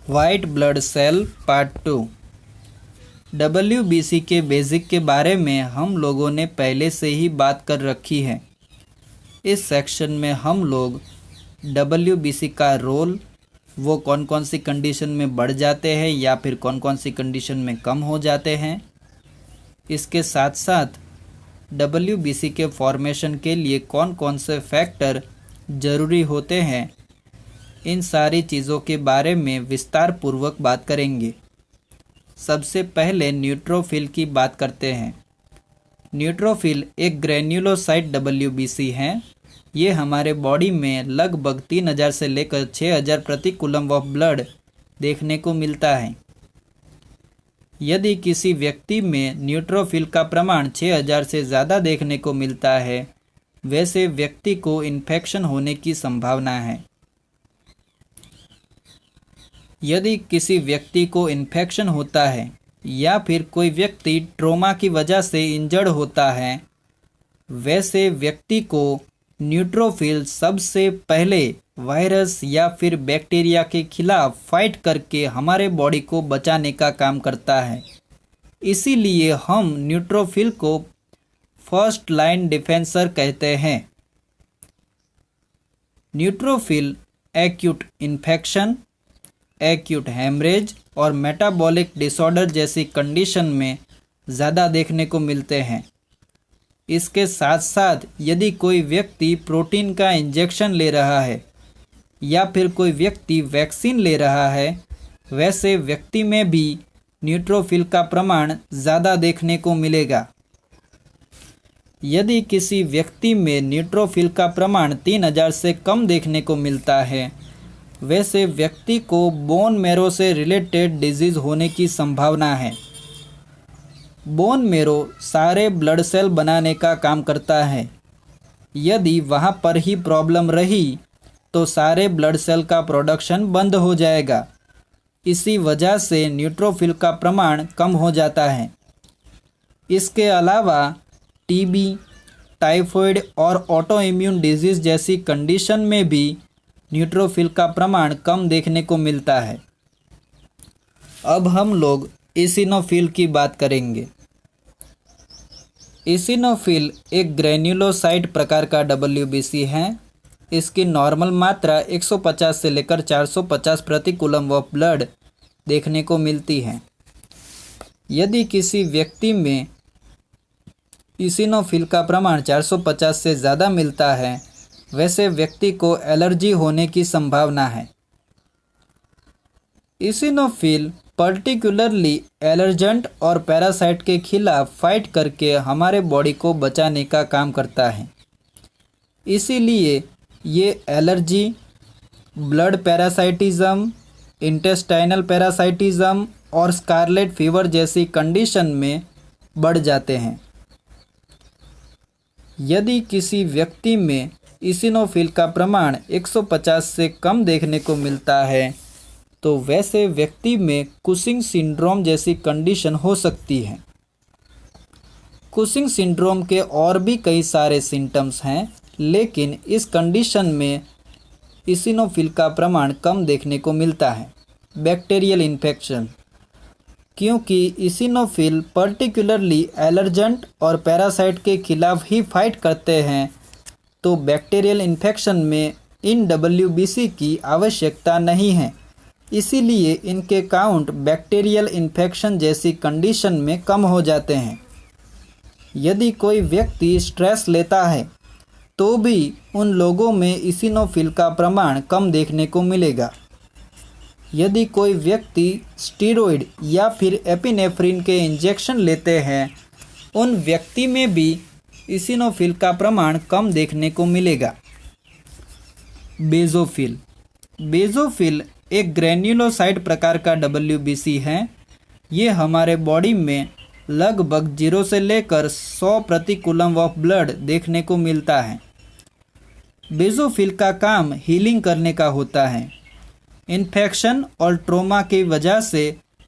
White blood cell part 2। WBC के basic के बारे में हम लोगों ने पहले से ही बात कर रखी है। इस सेक्शन में हम लोग WBC का रोल, वो कौन कौन सी कंडीशन में बढ़ जाते हैं या फिर कौन कौन सी कंडीशन में कम हो जाते हैं, इसके साथ साथ WBC के फॉर्मेशन के लिए कौन कौन से फैक्टर ज़रूरी होते हैं, इन सारी चीज़ों के बारे में विस्तार पूर्वक बात करेंगे। सबसे पहले न्यूट्रोफिल की बात करते हैं। न्यूट्रोफिल एक ग्रेन्युलोसाइट WBC हैं। ये हमारे बॉडी में लगभग 3000 से लेकर 6000 प्रति कूलम ऑफ ब्लड देखने को मिलता है। यदि किसी व्यक्ति में न्यूट्रोफिल का प्रमाण 6000 से ज़्यादा देखने को मिलता है, वैसे व्यक्ति को इन्फेक्शन होने की संभावना है। यदि किसी व्यक्ति को इन्फेक्शन होता है या फिर कोई व्यक्ति ट्रॉमा की वजह से इंजर्ड होता है, वैसे व्यक्ति को न्यूट्रोफिल सबसे पहले वायरस या फिर बैक्टीरिया के खिलाफ फाइट करके हमारे बॉडी को बचाने का काम करता है। इसीलिए हम न्यूट्रोफिल को फर्स्ट लाइन डिफेंसर कहते हैं। Neutrophil acute infection, acute haemorrhage और मेटाबॉलिक डिसऑर्डर जैसी कंडीशन में ज़्यादा देखने को मिलते हैं। इसके साथ साथ यदि कोई व्यक्ति प्रोटीन का इंजेक्शन ले रहा है या फिर कोई व्यक्ति वैक्सीन ले रहा है, वैसे व्यक्ति में भी न्यूट्रोफिल का प्रमाण ज़्यादा देखने को मिलेगा। यदि किसी व्यक्ति में न्यूट्रोफिल का प्रमाण 3000 से कम देखने को मिलता है, वैसे व्यक्ति को बोन मैरो से रिलेटेड डिजीज़ होने की संभावना है। बोन मैरो सारे ब्लड सेल बनाने का काम करता है। यदि वहाँ पर ही प्रॉब्लम रही तो सारे ब्लड सेल का प्रोडक्शन बंद हो जाएगा। इसी वजह से न्यूट्रोफिल का प्रमाण कम हो जाता है। इसके अलावा टीबी, टाइफॉइड और ऑटो इम्यून डिजीज़ जैसी कंडीशन में भी न्यूट्रोफिल का प्रमाण कम देखने को मिलता है। अब हम लोग इसिनोफिल की बात करेंगे। इसिनोफिल एक ग्रेन्युलोसाइट प्रकार का WBC है। इसकी नॉर्मल मात्रा 150 से लेकर 450 प्रति कूलम ऑफ ब्लड देखने को मिलती है। यदि किसी व्यक्ति में इसिनोफिल का प्रमाण 450 से ज़्यादा मिलता है, वैसे व्यक्ति को एलर्जी होने की संभावना है। इसिनोफिल पर्टिकुलरली एलर्जेंट और पैरासाइट के खिलाफ फाइट करके हमारे बॉडी को बचाने का काम करता है। इसीलिए ये allergy, blood parasitism, intestinal parasitism और स्कारलेट फीवर जैसी कंडीशन में बढ़ जाते हैं। यदि किसी व्यक्ति में इसिनोफिल का प्रमाण 150 से कम देखने को मिलता है, तो वैसे व्यक्ति में कुशिंग सिंड्रोम जैसी कंडीशन हो सकती है। कुशिंग सिंड्रोम के और भी कई सारे सिम्टम्स हैं, लेकिन इस कंडीशन में इसिनोफिल का प्रमाण कम देखने को मिलता है। बैक्टीरियल इन्फेक्शन, क्योंकि इसिनोफिल पर्टिकुलरली एलर्जेंट और पैरासाइट के खिलाफ ही फाइट करते हैं, तो बैक्टीरियल इन्फेक्शन में इन WBC की आवश्यकता नहीं है। इसीलिए इनके काउंट बैक्टीरियल इन्फेक्शन जैसी कंडीशन में कम हो जाते हैं। यदि कोई व्यक्ति स्ट्रेस लेता है तो भी उन लोगों में इसिनोफिल का प्रमाण कम देखने को मिलेगा। यदि कोई व्यक्ति स्टीरॉयड या फिर एपिनेफ्रिन के इंजेक्शन लेते हैं, उन व्यक्ति में भी इसिनोफिल का प्रमाण कम देखने को मिलेगा। बेज़ोफिल, बेज़ोफिल एक ग्रेन्युलोसाइट प्रकार का WBC है। ये हमारे बॉडी में लगभग 0 से लेकर 100 प्रति कूलम ऑफ ब्लड देखने को मिलता है। बेज़ोफिल का काम हीलिंग करने का होता है। इन्फेक्शन और ट्रॉमा की वजह से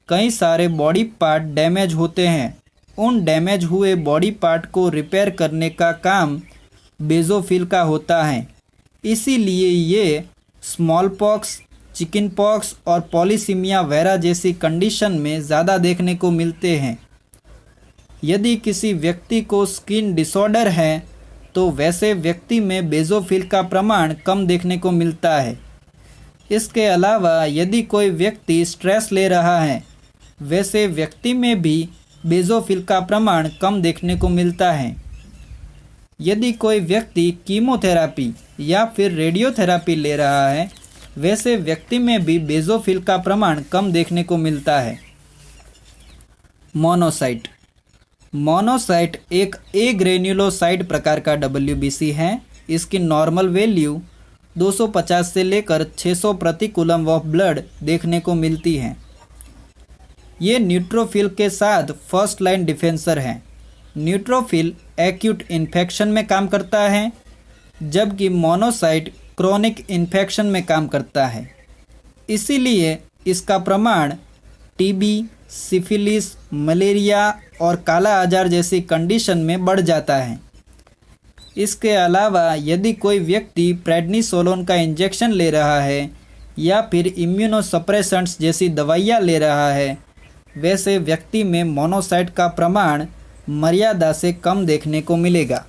कई सारे बॉडी पार्ट डैमेज होते हैं। उन डैमेज हुए बॉडी पार्ट को रिपेयर करने का काम बेज़ोफिल का होता है। इसीलिए ये स्मॉल पॉक्स, चिकन पॉक्स और पॉलीसीमिया वेरा जैसी कंडीशन में ज़्यादा देखने को मिलते हैं। यदि किसी व्यक्ति को स्किन डिसऑर्डर है तो वैसे व्यक्ति में बेज़ोफिल का प्रमाण कम देखने को मिलता है। इसके अलावा यदि कोई व्यक्ति स्ट्रेस ले रहा है, वैसे व्यक्ति में भी बेज़ोफिल का प्रमाण कम देखने को मिलता है। यदि कोई व्यक्ति कीमोथेरेपी या फिर रेडियोथेरेपी ले रहा है, वैसे व्यक्ति में भी बेज़ोफिल का प्रमाण कम देखने को मिलता है। मोनोसाइट एक ए ग्रेन्युलोसाइट प्रकार का WBC है। इसकी नॉर्मल वैल्यू 250 से लेकर 600 प्रति कूलम ऑफ ब्लड देखने को मिलती है। ये न्यूट्रोफिल के साथ फर्स्ट लाइन डिफेंसर है। न्यूट्रोफिल एक्यूट इन्फेक्शन में काम करता है, जबकि मोनोसाइट क्रोनिक इन्फेक्शन में काम करता है। इसीलिए इसका प्रमाण टीबी, सिफिलिस, मलेरिया और काला आजार जैसी कंडीशन में बढ़ जाता है। इसके अलावा यदि कोई व्यक्ति प्रेडनिसोलोन का इंजेक्शन ले रहा है या फिर इम्यूनोसप्रेसेंट्स जैसी दवाइयाँ ले रहा है, वैसे व्यक्ति में मोनोसाइट का प्रमाण मर्यादा से कम देखने को मिलेगा।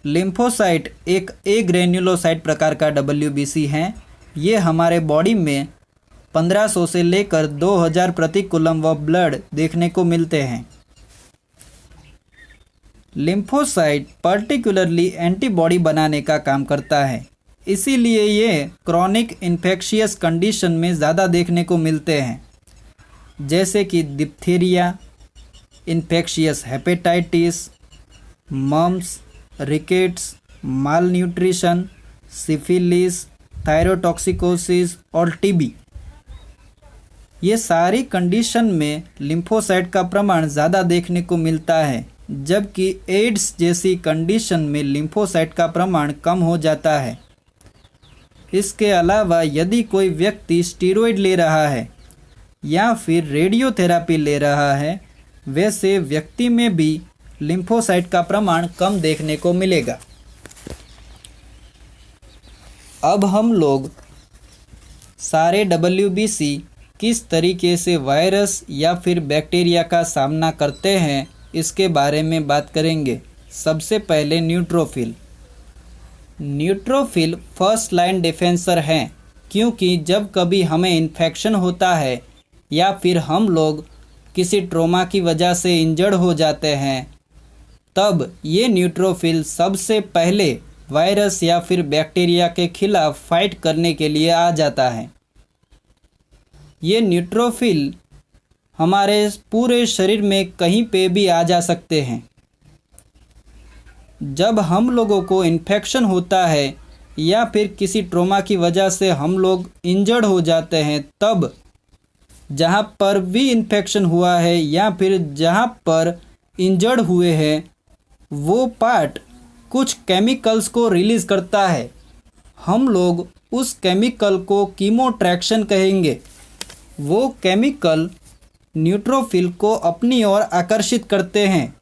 लिम्फोसाइट एक ए ग्रेन्युलोसाइट प्रकार का WBC है। ये हमारे बॉडी में 1500 से लेकर 2000 प्रति कूलम ऑफ ब्लड देखने को मिलते हैं। लिम्फोसाइट पर्टिकुलरली एंटीबॉडी बनाने का काम करता है, इसीलिए ये क्रॉनिक इन्फेक्शियस कंडीशन में ज़्यादा देखने को मिलते हैं, जैसे कि diphtheria, infectious hepatitis, mumps, rickets, malnutrition, syphilis, thyrotoxicosis और टीबी। ये सारी कंडीशन में लिम्फोसाइट का प्रमाण ज़्यादा देखने को मिलता है, जबकि एड्स जैसी कंडीशन में लिम्फोसाइट का प्रमाण कम हो जाता है। इसके अलावा यदि कोई व्यक्ति स्टीरॉयड ले रहा है या फिर रेडियोथेरेपी ले रहा है, वैसे व्यक्ति में भी लिम्फोसाइट का प्रमाण कम देखने को मिलेगा। अब हम लोग सारे WBC किस तरीके से वायरस या फिर बैक्टीरिया का सामना करते हैं, इसके बारे में बात करेंगे। सबसे पहले न्यूट्रोफिल फर्स्ट लाइन डिफेंसर हैं, क्योंकि जब कभी हमें इन्फेक्शन होता है या फिर हम लोग किसी ट्रॉमा की वजह से इंजर्ड हो जाते हैं, तब ये न्यूट्रोफिल सबसे पहले वायरस या फिर बैक्टीरिया के खिलाफ फाइट करने के लिए आ जाता है। ये न्यूट्रोफिल हमारे पूरे शरीर में कहीं पे भी आ जा सकते हैं। जब हम लोगों को इन्फेक्शन होता है या फिर किसी ट्रॉमा की वजह से हम लोग इंजर्ड हो जाते हैं, तब जहाँ पर भी इन्फेक्शन हुआ है या फिर जहाँ पर इंजर्ड हुए हैं, वो पार्ट कुछ केमिकल्स को रिलीज़ करता है। हम लोग उस केमिकल को कीमोट्रैक्शन कहेंगे। वो केमिकल न्यूट्रोफिल को अपनी ओर आकर्षित करते हैं।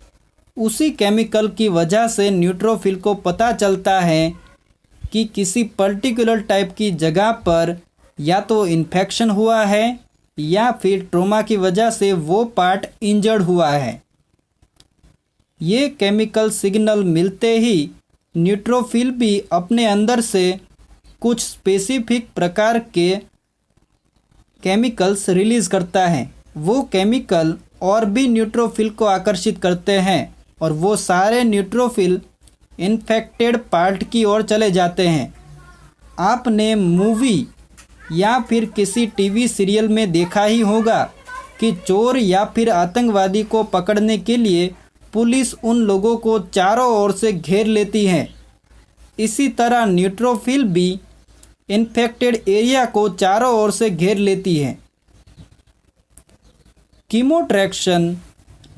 उसी केमिकल की वजह से न्यूट्रोफिल को पता चलता है कि किसी पर्टिकुलर टाइप की जगह पर या तो इन्फेक्शन हुआ है या फिर ट्रॉमा की वजह से वो पार्ट इंजर्ड हुआ है। ये केमिकल सिग्नल मिलते ही न्यूट्रोफिल भी अपने अंदर से कुछ स्पेसिफिक प्रकार के केमिकल्स रिलीज़ करता है। वो केमिकल और भी न्यूट्रोफिल को आकर्षित करते हैं और वो सारे न्यूट्रोफिल इन्फेक्टेड पार्ट की ओर चले जाते हैं। आपने मूवी या फिर किसी टीवी सीरियल में देखा ही होगा कि चोर या फिर आतंकवादी को पकड़ने के लिए पुलिस उन लोगों को चारों ओर से घेर लेती है। इसी तरह न्यूट्रोफिल भी इन्फेक्टेड एरिया को चारों ओर से घेर लेती है। कीमोट्रैक्शन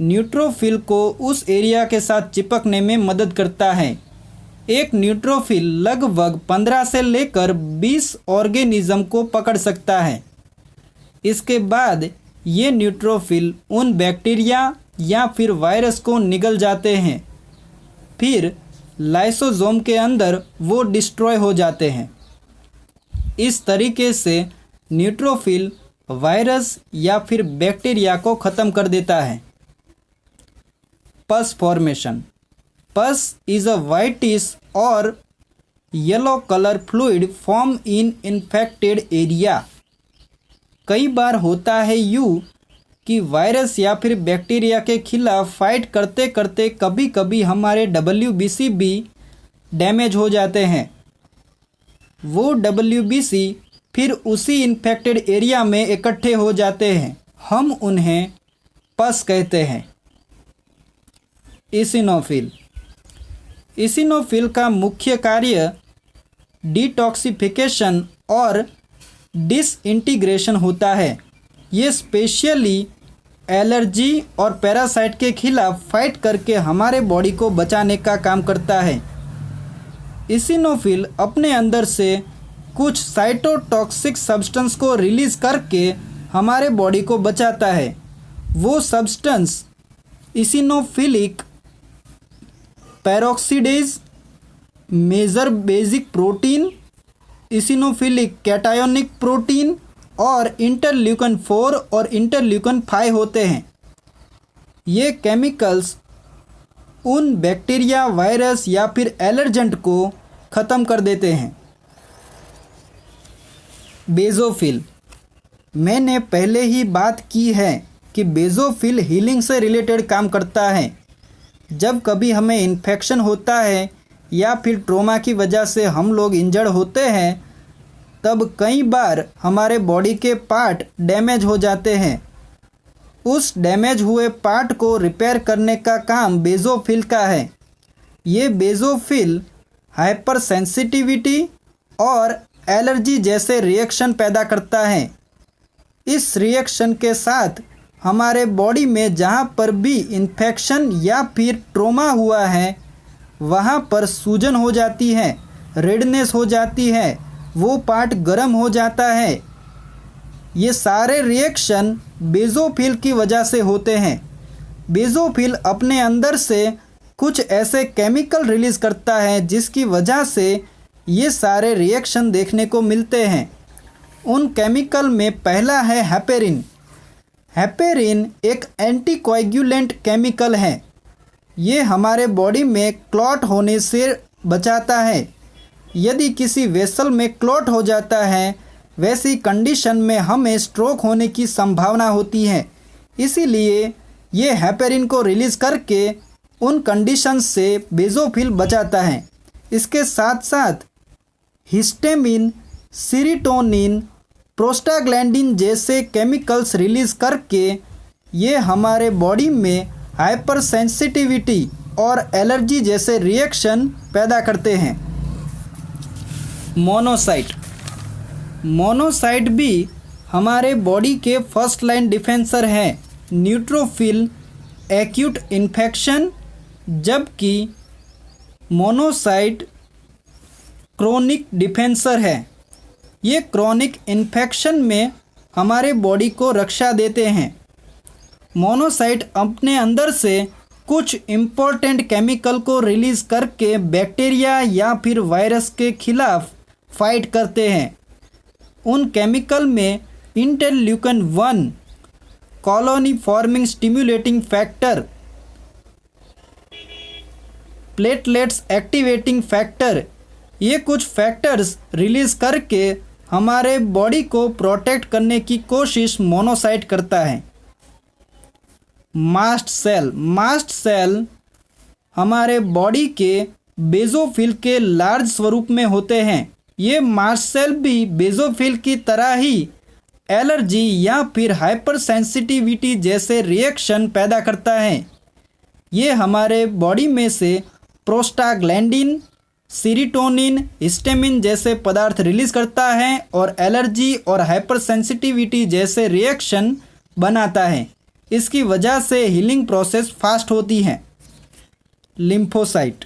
न्यूट्रोफिल को उस एरिया के साथ चिपकने में मदद करता है। एक न्यूट्रोफिल लगभग 15 से लेकर 20 ऑर्गेनिज्म को पकड़ सकता है। इसके बाद ये न्यूट्रोफिल उन बैक्टीरिया या फिर वायरस को निगल जाते हैं, फिर लाइसोसोम के अंदर वो डिस्ट्रॉय हो जाते हैं। इस तरीके से न्यूट्रोफिल वायरस या फिर बैक्टीरिया को ख़त्म कर देता है। Pus formation. पस इज अ वाइटिश और yellow colour fluid form in infected area. कई बार होता है यूँ कि वायरस या फिर बैक्टीरिया के खिलाफ फाइट करते करते कभी कभी हमारे WBC भी डैमेज हो जाते हैं। वो WBC फिर उसी इन्फेक्टेड एरिया में इकट्ठे हो जाते हैं, हम उन्हें पस कहते हैं। इसिनोफिल। इसिनोफिल का मुख्य कार्य डिटॉक्सिफिकेशन और डिसइंटीग्रेशन होता है। ये स्पेशली एलर्जी और पैरासाइट के खिलाफ फाइट करके हमारे बॉडी को बचाने का काम करता है। इसिनोफिल अपने अंदर से कुछ साइटोटॉक्सिक सब्सटेंस को रिलीज करके हमारे बॉडी को बचाता है। वो substance eosinophilic peroxidase, major basic protein, eosinophilic cationic protein और इंटरल्यूकन 4 और इंटरल्यूकन 5 होते हैं। ये केमिकल्स उन बैक्टीरिया, वायरस या फिर एलर्जेंट को ख़त्म कर देते हैं। बेसोफिल। मैंने पहले ही बात की है कि बेसोफिल हीलिंग से रिलेटेड काम करता है। जब कभी हमें इन्फेक्शन होता है या फिर ट्रॉमा की वजह से हम लोग इंजर्ड होते हैं, तब कई बार हमारे बॉडी के पार्ट डैमेज हो जाते हैं। उस डैमेज हुए पार्ट को रिपेयर करने का काम बेसोफिल का है। ये बेसोफिल हाइपर सेंसिटिविटी और एलर्जी जैसे रिएक्शन पैदा करता है। इस रिएक्शन के साथ हमारे बॉडी में जहाँ पर भी इन्फेक्शन या फिर ट्रॉमा हुआ है वहाँ पर सूजन हो जाती है, रेडनेस हो जाती है, वो पार्ट गर्म हो जाता है। ये सारे रिएक्शन बेसोफिल की वजह से होते हैं। बेसोफिल अपने अंदर से कुछ ऐसे केमिकल रिलीज़ करता है जिसकी वजह से ये सारे रिएक्शन देखने को मिलते हैं। उन केमिकल में पहला है हेपेरिन। हेपेरिन एक एंटीकोएगुलेंट केमिकल है। ये हमारे बॉडी में क्लॉट होने से बचाता है। यदि किसी वेसल में क्लॉट हो जाता है, वैसी कंडीशन में हमें स्ट्रोक होने की संभावना होती है। इसीलिए ये हेपेरिन को रिलीज़ करके उन कंडीशंस से बेसोफिल बचाता है। इसके साथ साथ हिस्टामिन, सीरोटोनिन, प्रोस्टाग्लैंडिन जैसे केमिकल्स रिलीज़ करके ये हमारे बॉडी में हाइपर सेंसिटिविटी और एलर्जी जैसे रिएक्शन पैदा करते हैं। मोनोसाइट। मोनोसाइट भी हमारे बॉडी के फर्स्ट लाइन डिफेंसर हैं। न्यूट्रोफिल एक्यूट इन्फेक्शन, जबकि मोनोसाइट क्रोनिक डिफेंसर है। ये क्रोनिक इन्फेक्शन में हमारे बॉडी को रक्षा देते हैं। मोनोसाइट अपने अंदर से कुछ इम्पोर्टेंट केमिकल को रिलीज़ करके बैक्टीरिया या फिर वायरस के खिलाफ फाइट करते हैं। उन केमिकल में interleukin 1, colony forming stimulating factor, platelets activating factor, ये कुछ फैक्टर्स रिलीज़ करके हमारे बॉडी को प्रोटेक्ट करने की कोशिश मोनोसाइट करता है। Mast cell. मास्ट सेल हमारे बॉडी के बेसोफिल के लार्ज स्वरूप में होते हैं। ये मास्ट सेल भी बेसोफिल की तरह ही एलर्जी या फिर हाइपर सेंसिटिविटी जैसे रिएक्शन पैदा करता है। ये हमारे बॉडी में से प्रोस्टाग्लैंडिन, सीरोटोनिन, हिस्टामिन जैसे पदार्थ रिलीज़ करता है और एलर्जी और हाइपर सेंसिटिविटी जैसे रिएक्शन बनाता है। इसकी वजह से हीलिंग प्रोसेस फास्ट होती है। लिम्फोसाइट।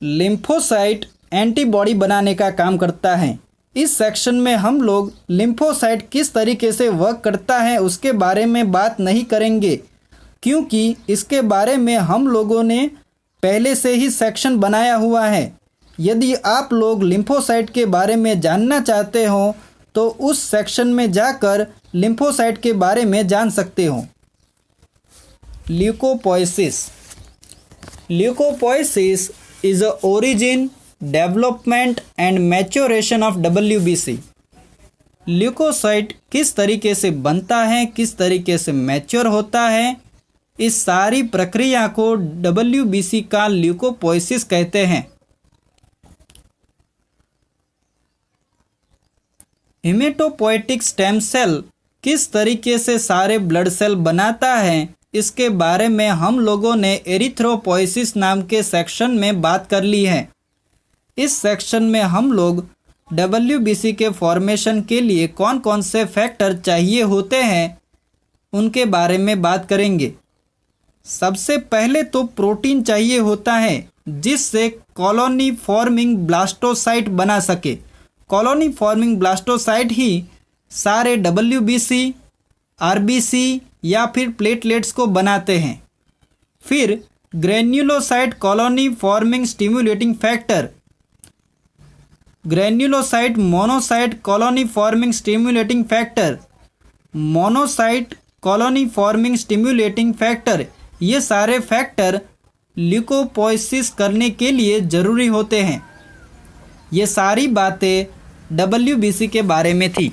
लिम्फोसाइट एंटीबॉडी बनाने का काम करता है। इस सेक्शन में हम लोग लिम्फोसाइट किस तरीके से वर्क करता है उसके बारे में बात नहीं करेंगे, क्योंकि इसके बारे में हम लोगों ने पहले से ही सेक्शन बनाया हुआ है। यदि आप लोग लिम्फोसाइट के बारे में जानना चाहते हो तो उस सेक्शन में जाकर लिम्फोसाइट के बारे में जान सकते हो। Leucopoiesis. Leucopoiesis is the origin, development and maturation of WBC। Leucocyte किस तरीके से बनता है, किस तरीके से मैच्योर होता है, इस सारी प्रक्रिया को WBC का ल्यूकोपोइसिस कहते हैं। हिमेटोपोएटिक स्टेम सेल किस तरीके से सारे ब्लड सेल बनाता है, इसके बारे में हम लोगों ने एरिथ्रोपोइसिस नाम के सेक्शन में बात कर ली है। इस सेक्शन में हम लोग WBC के फॉर्मेशन के लिए कौन कौन से फैक्टर चाहिए होते हैं उनके बारे में बात करेंगे। सबसे पहले तो प्रोटीन चाहिए होता है जिससे कॉलोनी फॉर्मिंग ब्लास्टोसाइट बना सके। कॉलोनी फॉर्मिंग ब्लास्टोसाइट ही सारे WBC, RBC या फिर प्लेटलेट्स को बनाते हैं। फिर granulocyte colony forming stimulating factor, granulocyte monocyte colony forming stimulating factor, monocyte colony forming stimulating factor, ये सारे फैक्टर ल्यूकोपोइसिस करने के लिए ज़रूरी होते हैं। ये सारी बातें WBC के बारे में थी।